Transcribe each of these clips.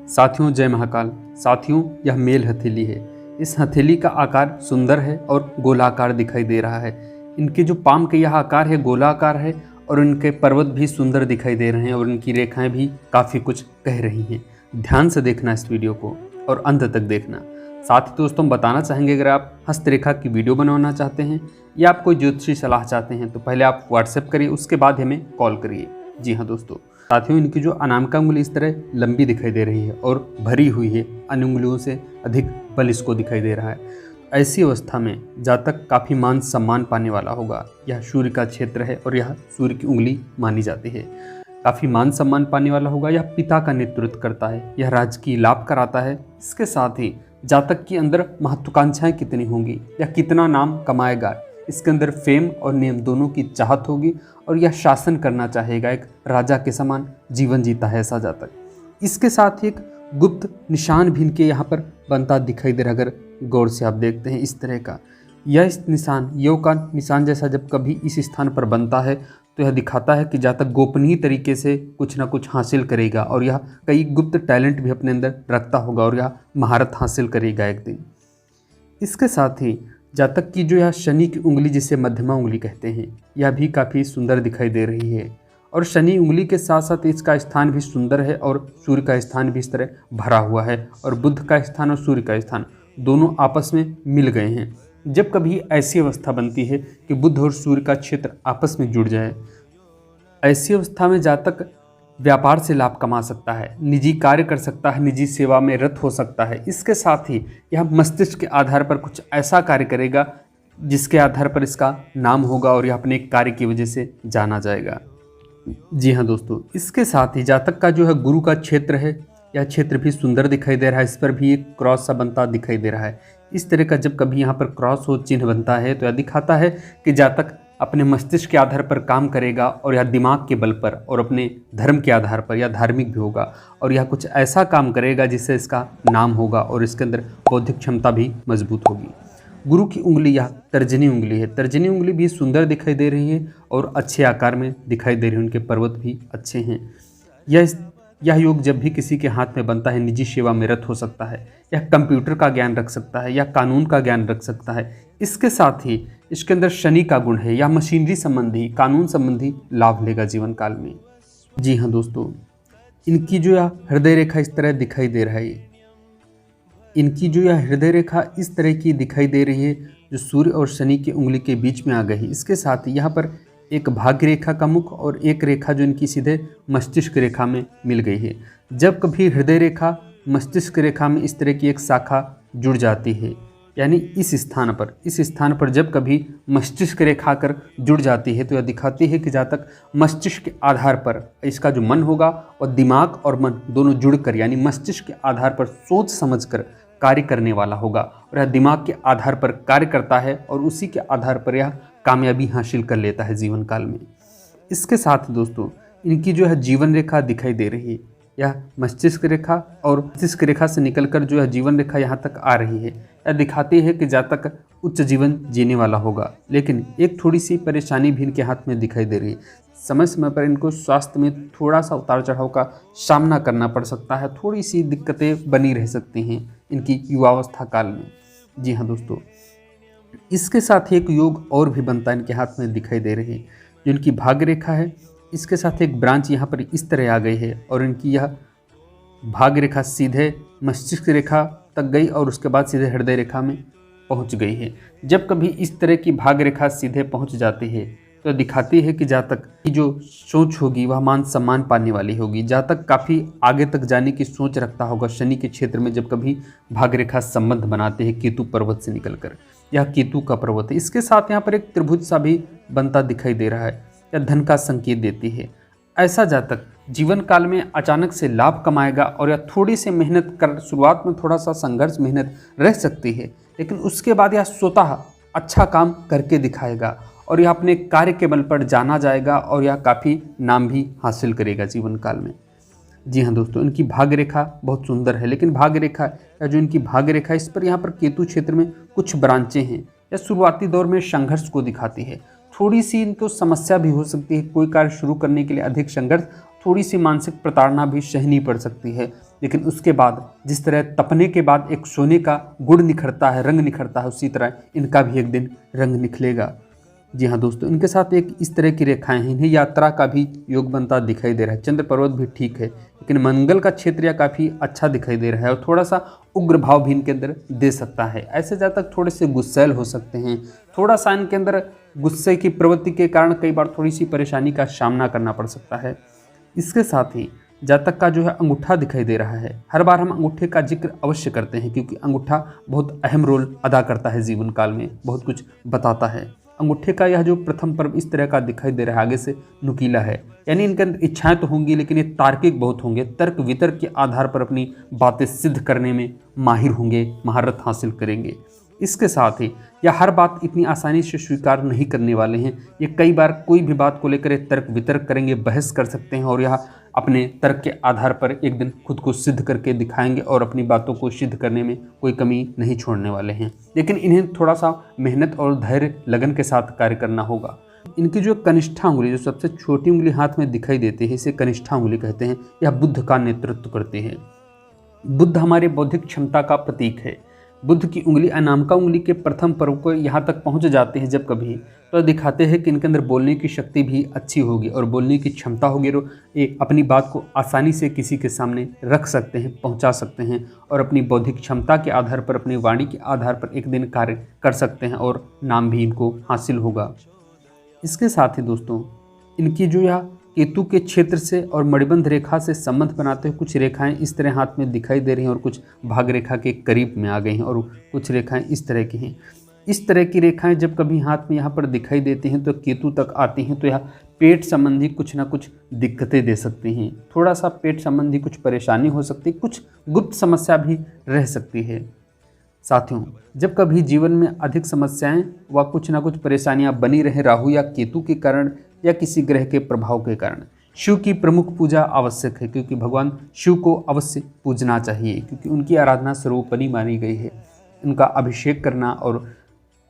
साथियों जय महाकाल। साथियों यह मेल हथेली है। इस हथेली का आकार सुंदर है और गोलाकार दिखाई दे रहा है। इनके जो पाम के यह आकार है गोलाकार है और इनके पर्वत भी सुंदर दिखाई दे रहे हैं और इनकी रेखाएं भी काफ़ी कुछ कह रही हैं। ध्यान से देखना इस वीडियो को और अंत तक देखना। साथ ही दोस्तों बताना चाहेंगे, अगर आप हस्तरेखा की वीडियो बनवाना चाहते हैं या आप कोई ज्योतिषी सलाह चाहते हैं तो पहले आप व्हाट्सएप करिए, उसके बाद हमें कॉल करिए। जी हाँ दोस्तों, साथियों इनकी जो अनामिका उंगली इस तरह लंबी दिखाई दे रही है और भरी हुई है, अन्य उंगलियों से अधिक बल इसको दिखाई दे रहा है। ऐसी अवस्था में जातक काफ़ी मान सम्मान पाने वाला होगा। यह सूर्य का क्षेत्र है और यह सूर्य की उंगली मानी जाती है। काफ़ी मान सम्मान पाने वाला होगा। यह पिता का नेतृत्व करता है, यह राजकीय लाभ कराता है। इसके साथ ही जातक के अंदर महत्वाकांक्षाएं कितनी होंगी, यह कितना नाम कमाएगा, इसके अंदर फेम और नियम दोनों की चाहत होगी और यह शासन करना चाहेगा। एक राजा के समान जीवन जीता है ऐसा जातक। इसके साथ ही एक गुप्त निशान भी इनके यहाँ पर बनता दिखाई दे रहा। अगर गौर से आप देखते हैं इस तरह का यह इस निशान योग का निशान जैसा जब कभी इस स्थान पर बनता है तो यह दिखाता है कि जातक गोपनीय तरीके से कुछ ना कुछ हासिल करेगा और यह कई गुप्त टैलेंट भी अपने अंदर रखता होगा और यह महारत हासिल करेगा एक दिन। इसके साथ ही जातक की जो यह शनि की उंगली जिसे मध्यमा उंगली कहते हैं, यह भी काफ़ी सुंदर दिखाई दे रही है और शनि उंगली के साथ साथ इसका स्थान भी सुंदर है और सूर्य का स्थान भी इस तरह भरा हुआ है और बुध का स्थान और सूर्य का स्थान दोनों आपस में मिल गए हैं। जब कभी ऐसी अवस्था बनती है कि बुध और सूर्य का क्षेत्र आपस में जुड़ जाए, ऐसी अवस्था में जातक व्यापार से लाभ कमा सकता है, निजी कार्य कर सकता है, निजी सेवा में रत हो सकता है। इसके साथ ही यह मस्तिष्क के आधार पर कुछ ऐसा कार्य करेगा जिसके आधार पर इसका नाम होगा और यह अपने कार्य की वजह से जाना जाएगा। जी हाँ दोस्तों, इसके साथ ही जातक का जो है गुरु का क्षेत्र है, यह क्षेत्र भी सुंदर दिखाई दे रहा है। इस पर भी एक क्रॉस सा बनता दिखाई दे रहा है। इस तरह का जब कभी यहाँ पर क्रॉस हो चिन्ह बनता है तो यह दिखाता है कि जातक अपने मस्तिष्क के आधार पर काम करेगा और यह दिमाग के बल पर और अपने धर्म के आधार पर या धार्मिक भी होगा और यह कुछ ऐसा काम करेगा जिससे इसका नाम होगा और इसके अंदर बौद्धिक क्षमता भी मजबूत होगी। गुरु की उंगली यह तर्जनी उंगली है। तर्जनी उंगली भी सुंदर दिखाई दे रही है और अच्छे आकार में दिखाई दे रही है। उनके पर्वत भी अच्छे हैं। यह योग जब भी किसी के हाथ में बनता है निजी सेवा में रत हो सकता है, यह कंप्यूटर का ज्ञान रख सकता है या कानून का ज्ञान रख सकता है। इसके साथ ही इसके अंदर शनि का गुण है या मशीनरी संबंधी कानून संबंधी लाभ लेगा जीवन काल में। जी हाँ दोस्तों, इनकी जो यह हृदय रेखा इस तरह दिखाई दे रहा है। इनकी जो यह हृदय रेखा इस तरह की दिखाई दे रही है जो सूर्य और शनि की उंगली के बीच में आ गई। इसके साथ ही यहाँ पर एक भाग्य रेखा का मुख और एक रेखा जो इनकी सीधे मस्तिष्क रेखा में मिल गई है। जब कभी हृदय रेखा मस्तिष्क रेखा में इस तरह की एक शाखा जुड़ जाती है, यानी इस स्थान पर जब कभी मस्तिष्क रेखा कर जुड़ जाती है तो यह दिखाती है कि जातक मस्तिष्क के आधार पर इसका जो मन होगा और दिमाग और मन दोनों जुड़कर यानी मस्तिष्क के आधार पर सोच समझकर कार्य करने वाला होगा और यह दिमाग के आधार पर कार्य करता है और उसी के आधार पर यह कामयाबी हासिल कर लेता है जीवन काल में। इसके साथ दोस्तों इनकी जो है जीवन रेखा दिखाई दे रही है। यह मस्तिष्क रेखा और मस्तिष्क रेखा से निकलकर जो है जीवन रेखा यहाँ तक आ रही है। यह दिखाती है कि जातक उच्च जीवन जीने वाला होगा, लेकिन एक थोड़ी सी परेशानी भी इनके हाथ में दिखाई दे रही है। समय समय पर इनको स्वास्थ्य में थोड़ा सा उतार चढ़ाव का सामना करना पड़ सकता है। थोड़ी सी दिक्कतें बनी रह सकती हैं इनकी युवावस्था काल में। जी हाँ दोस्तों, इसके साथ एक योग और भी बनता इनके हाथ में दिखाई दे रही है जो इनकी भाग्य रेखा है। इसके साथ एक ब्रांच यहाँ पर इस तरह आ गई है और इनकी यह भाग्य रेखा सीधे मस्तिष्क रेखा तक गई और उसके बाद सीधे हृदय रेखा में पहुँच गई है। जब कभी इस तरह की भाग्य रेखा सीधे पहुँच जाती है तो दिखाती है कि जातक की जो सोच होगी वह मान सम्मान पाने वाली होगी। जातक काफ़ी आगे तक जाने की सोच रखता होगा। शनि के क्षेत्र में जब कभी भाग्य रेखा संबंध बनाते हैं केतु पर्वत से निकलकर, यह केतु का पर्वत है। इसके साथ यहाँ पर एक त्रिभुज सा भी बनता दिखाई दे रहा है, यह धन का संकेत देती है। ऐसा जातक जीवन काल में अचानक से लाभ कमाएगा और यह थोड़ी सी मेहनत कर, शुरुआत में थोड़ा सा संघर्ष मेहनत रह सकती है, लेकिन उसके बाद यह स्वतः अच्छा काम करके दिखाएगा और यह अपने कार्य के बल पर जाना जाएगा और यह काफ़ी नाम भी हासिल करेगा जीवन काल में। जी हाँ दोस्तों, इनकी भाग्य रेखा बहुत सुंदर है, लेकिन भाग्य रेखा या जो इनकी भाग्य रेखा इस पर यहाँ पर केतु क्षेत्र में कुछ ब्रांचें हैं। यह शुरुआती दौर में संघर्ष को दिखाती है। थोड़ी सी इनको समस्या भी हो सकती है। कोई कार्य शुरू करने के लिए अधिक संघर्ष, थोड़ी सी मानसिक प्रताड़ना भी सहनी पड़ सकती है। लेकिन उसके बाद जिस तरह तपने के बाद एक सोने का गुण निखरता है, रंग निखरता है, उसी तरह इनका भी एक दिन रंग निखलेगा। जी हाँ दोस्तों, इनके साथ एक इस तरह की रेखाएं हैं, इन्हें यात्रा का भी योग बनता दिखाई दे रहा है। चंद्र पर्वत भी ठीक है, लेकिन मंगल का क्षेत्र या काफ़ी अच्छा दिखाई दे रहा है और थोड़ा सा उग्र भाव भी इनके अंदर दे सकता है। ऐसे जातक थोड़े से गुस्सैल हो सकते हैं, थोड़ा सा इनके अंदर गुस्से की प्रवृत्ति के कारण कई बार थोड़ी सी परेशानी का सामना करना पड़ सकता है। इसके साथ ही जातक का जो है अंगूठा दिखाई दे रहा है। हर बार हम अंगूठे का जिक्र अवश्य करते हैं क्योंकि अंगूठा बहुत अहम रोल अदा करता है जीवन काल में, बहुत कुछ बताता है। अंगूठे का यह जो प्रथम पर्व इस तरह का दिखाई दे रहा है, आगे से नुकीला है, यानी इनके अंदर इच्छाएं तो होंगी लेकिन ये तार्किक बहुत होंगे, तर्क वितर्क के आधार पर अपनी बातें सिद्ध करने में माहिर होंगे, महारत हासिल करेंगे। इसके साथ ही यह हर बात इतनी आसानी से स्वीकार नहीं करने वाले हैं। ये कई बार कोई भी बात को लेकर तर्क वितर्क करेंगे, बहस कर सकते हैं और यह अपने तर्क के आधार पर एक दिन खुद को सिद्ध करके दिखाएंगे और अपनी बातों को सिद्ध करने में कोई कमी नहीं छोड़ने वाले हैं। लेकिन इन्हें थोड़ा सा मेहनत और धैर्य लगन के साथ कार्य करना होगा। इनकी जो कनिष्ठा उंगली, जो सबसे छोटी उंगली हाथ में दिखाई देती है, इसे कनिष्ठा उंगली कहते हैं। यह बुद्ध का नेतृत्व करती है। बुद्ध हमारे बौद्धिक क्षमता का प्रतीक है। बुद्ध की उंगली अनामिका उंगली के प्रथम पर्व को यहाँ तक पहुँच जाते हैं जब कभी, तो दिखाते हैं कि इनके अंदर बोलने की शक्ति भी अच्छी होगी और बोलने की क्षमता होगी और ये अपनी बात को आसानी से किसी के सामने रख सकते हैं, पहुँचा सकते हैं और अपनी बौद्धिक क्षमता के आधार पर, अपनी वाणी के आधार पर एक दिन कार्य कर सकते हैं और नाम भी इनको हासिल होगा। इसके साथ ही दोस्तों, इनकी जो यह केतु के क्षेत्र से और मणिबंध रेखा से संबंध बनाते हुए कुछ रेखाएं इस तरह हाथ में दिखाई दे रही हैं और कुछ भाग रेखा के करीब में आ गई हैं और कुछ रेखाएं इस तरह की हैं। इस तरह की रेखाएं जब कभी हाथ में यहाँ पर दिखाई देती हैं तो केतु तक आती हैं, तो यह पेट संबंधी कुछ ना कुछ दिक्कतें दे सकती हैं। थोड़ा सा पेट संबंधी कुछ परेशानी हो सकती है, कुछ गुप्त समस्या भी रह सकती है। साथियों, जब कभी जीवन में अधिक समस्याएं व कुछ ना कुछ परेशानियां बनी रहे राहु या केतु के कारण या किसी ग्रह के प्रभाव के कारण, शिव की प्रमुख पूजा आवश्यक है क्योंकि भगवान शिव को अवश्य पूजना चाहिए क्योंकि उनकी आराधना सर्वोपरि मानी गई है। उनका अभिषेक करना, और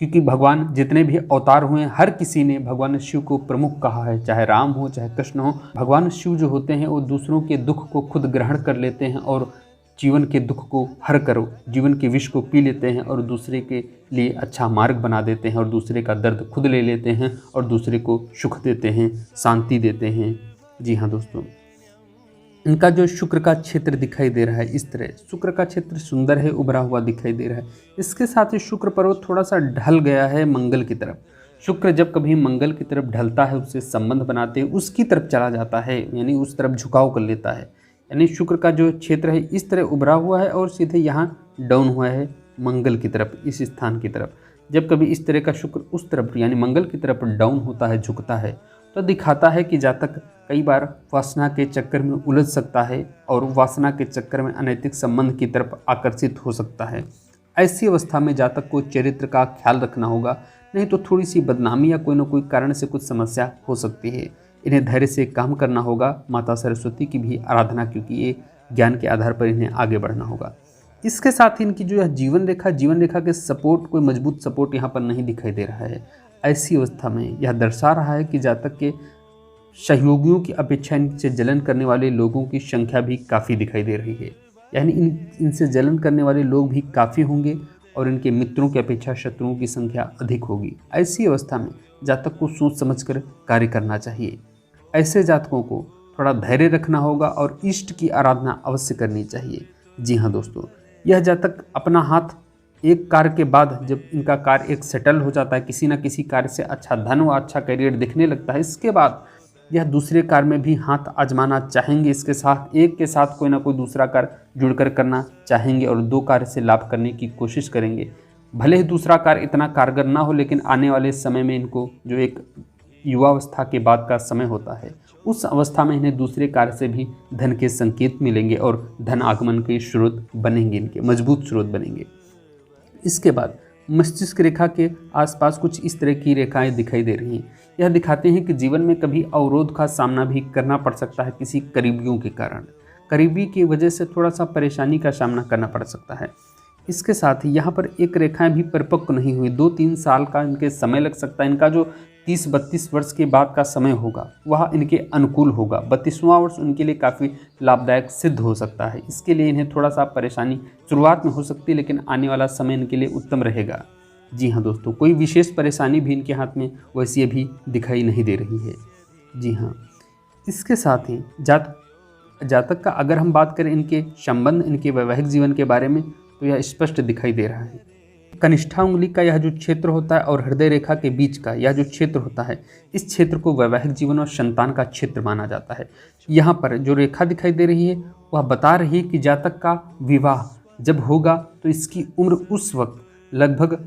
क्योंकि भगवान जितने भी अवतार हुए हर किसी ने भगवान शिव को प्रमुख कहा है, चाहे राम हो चाहे कृष्ण हो। भगवान शिव जो होते हैं वो दूसरों के दुख को खुद ग्रहण कर लेते हैं और जीवन के दुख को हर करो, जीवन के विष को पी लेते हैं और दूसरे के लिए अच्छा मार्ग बना देते हैं और दूसरे का दर्द खुद ले लेते हैं और दूसरे को सुख देते हैं, शांति देते हैं। जी हाँ दोस्तों, इनका जो शुक्र का क्षेत्र दिखाई दे रहा है, इस तरह शुक्र का क्षेत्र सुंदर है, उभरा हुआ दिखाई दे रहा है। इसके साथ ही शुक्र पर्वत थोड़ा सा ढल गया है मंगल की तरफ। शुक्र जब कभी मंगल की तरफ ढलता है, उससे संबंध बनाते हैं, उसकी तरफ चला जाता है, यानी उस तरफ झुकाव कर लेता है। यानी शुक्र का जो क्षेत्र है इस तरह उभरा हुआ है और सीधे यहाँ डाउन हुआ है मंगल की तरफ, इस स्थान की तरफ। जब कभी इस तरह का शुक्र उस तरफ यानी मंगल की तरफ डाउन होता है, झुकता है, तो दिखाता है कि जातक कई बार वासना के चक्कर में उलझ सकता है और वासना के चक्कर में अनैतिक संबंध की तरफ आकर्षित हो सकता है। ऐसी अवस्था में जातक को चरित्र का ख्याल रखना होगा, नहीं तो थोड़ी सी बदनामी या कोई ना कोई कारण से कुछ समस्या हो सकती है। इन्हें धैर्य से काम करना होगा, माता सरस्वती की भी आराधना, क्योंकि ये ज्ञान के आधार पर इन्हें आगे बढ़ना होगा। इसके साथ ही इनकी जो यह जीवन रेखा के सपोर्ट, कोई मजबूत सपोर्ट यहाँ पर नहीं दिखाई दे रहा है। ऐसी अवस्था में यह दर्शा रहा है कि जातक के सहयोगियों की अपेक्षा इनसे जलन करने वाले लोगों की संख्या भी काफ़ी दिखाई दे रही है, यानी इनसे जलन करने वाले लोग भी काफ़ी होंगे और इनके मित्रों की अपेक्षा शत्रुओं की संख्या अधिक होगी। ऐसी अवस्था में जातक को सोच समझकर कार्य करना चाहिए। ऐसे जातकों को थोड़ा धैर्य रखना होगा और इष्ट की आराधना अवश्य करनी चाहिए। जी हाँ दोस्तों, यह जातक अपना हाथ एक कार्य के बाद, जब इनका कार्य एक सेटल हो जाता है, किसी न किसी कार्य से अच्छा धन व अच्छा करियर दिखने लगता है, इसके बाद यह दूसरे कार्य में भी हाथ आजमाना चाहेंगे। इसके साथ एक के साथ कोई ना कोई दूसरा कार्य जुड़कर करना चाहेंगे और दो कार्य से लाभ करने की कोशिश करेंगे। भले ही दूसरा कार्य इतना कारगर ना हो, लेकिन आने वाले समय में इनको जो एक युवावस्था के बाद का समय होता है, उस अवस्था में इन्हें दूसरे कार्य से भी धन के संकेत मिलेंगे और धन आगमन के स्रोत बनेंगे, इनके मजबूत स्रोत बनेंगे। इसके बाद मस्तिष्क रेखा के आसपास कुछ इस तरह की रेखाएं दिखाई दे रही हैं। यह दिखाते हैं कि जीवन में कभी अवरोध का सामना भी करना पड़ सकता है किसी करीबियों के कारण। करीबी की वजह से थोड़ा सा परेशानी का सामना करना पड़ सकता है। इसके साथ ही यहाँ पर एक रेखाएं भी परिपक्व नहीं हुई, 2-3 साल का इनके समय लग सकता है। इनका जो 30-32 वर्ष के बाद का समय होगा वह इनके अनुकूल होगा। 32वां वर्ष उनके लिए काफ़ी लाभदायक सिद्ध हो सकता है। इसके लिए इन्हें थोड़ा सा परेशानी शुरुआत में हो सकती है, लेकिन आने वाला समय इनके लिए उत्तम रहेगा। जी हाँ दोस्तों, कोई विशेष परेशानी भी इनके हाथ में वैसी अभी दिखाई नहीं दे रही है। जी हाँ, इसके साथ ही जातक का अगर हम बात करें इनके संबंध, इनके वैवाहिक जीवन के बारे में, तो यह स्पष्ट दिखाई दे रहा है। कनिष्ठा उंगली का यह जो क्षेत्र होता है और हृदय रेखा के बीच का यह जो क्षेत्र होता है, इस क्षेत्र को वैवाहिक जीवन और संतान का क्षेत्र माना जाता है। यहाँ पर जो रेखा दिखाई दे रही है वह बता रही है कि जातक का विवाह जब होगा तो इसकी उम्र उस वक्त लगभग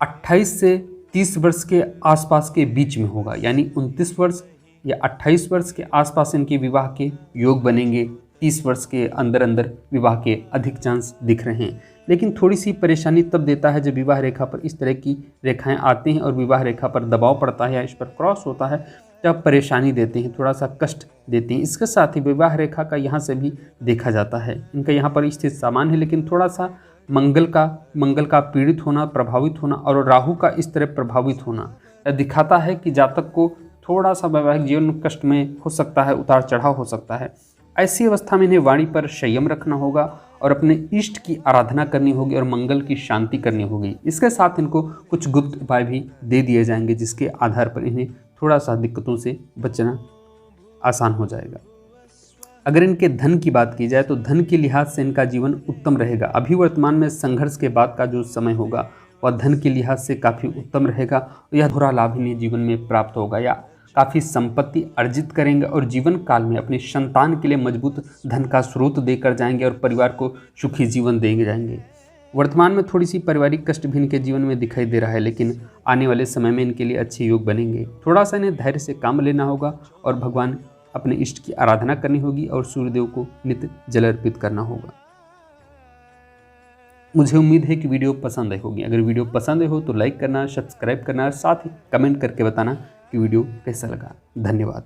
28 से 30 वर्ष के आसपास के बीच में होगा। यानी 29 वर्ष या 28 वर्ष के आसपास इनके विवाह के योग बनेंगे। 30 वर्ष के अंदर अंदर विवाह के अधिक चांस दिख रहे हैं। लेकिन थोड़ी सी परेशानी तब देता है जब विवाह रेखा पर इस तरह की रेखाएं आती हैं और विवाह रेखा पर दबाव पड़ता है या इस पर क्रॉस होता है, तब परेशानी देते हैं, थोड़ा सा कष्ट देते हैं। इसके साथ ही विवाह रेखा का यहाँ से भी देखा जाता है, इनका यहाँ पर स्थित सामान्य है, लेकिन थोड़ा सा मंगल का पीड़ित होना, प्रभावित होना और राहु का इस तरह प्रभावित होना यह दिखाता है कि जातक को थोड़ा सा वैवाहिक जीवन कष्ट में हो सकता है, उतार चढ़ाव हो सकता है। ऐसी अवस्था में इन्हें वाणी पर संयम रखना होगा और अपने इष्ट की आराधना करनी होगी और मंगल की शांति करनी होगी। इसके साथ इनको कुछ गुप्त उपाय भी दे दिए जाएंगे जिसके आधार पर इन्हें थोड़ा सा दिक्कतों से बचना आसान हो जाएगा। अगर इनके धन की बात की जाए तो धन के लिहाज से इनका जीवन उत्तम रहेगा। अभी वर्तमान में संघर्ष के बाद का जो समय होगा वह धन के लिहाज से काफ़ी उत्तम रहेगा। यह थोड़ा लाभ इन्हें जीवन में प्राप्त होगा या काफ़ी संपत्ति अर्जित करेंगे और जीवन काल में अपनी संतान के लिए मजबूत धन का स्रोत देकर जाएंगे और परिवार को सुखी जीवन देंगे जाएंगे। वर्तमान में थोड़ी सी पारिवारिक कष्ट भी इनके जीवन में दिखाई दे रहा है, लेकिन आने वाले समय में इनके लिए अच्छे योग बनेंगे। थोड़ा सा इन्हें धैर्य से काम लेना होगा और भगवान अपने इष्ट की आराधना करनी होगी और सूर्यदेव को नित्य जल अर्पित करना होगा। मुझे उम्मीद है कि वीडियो पसंद आई होगी। अगर वीडियो पसंद आई हो तो लाइक करना, सब्सक्राइब करना और साथ ही कमेंट करके बताना कि वीडियो कैसा लगा। धन्यवाद।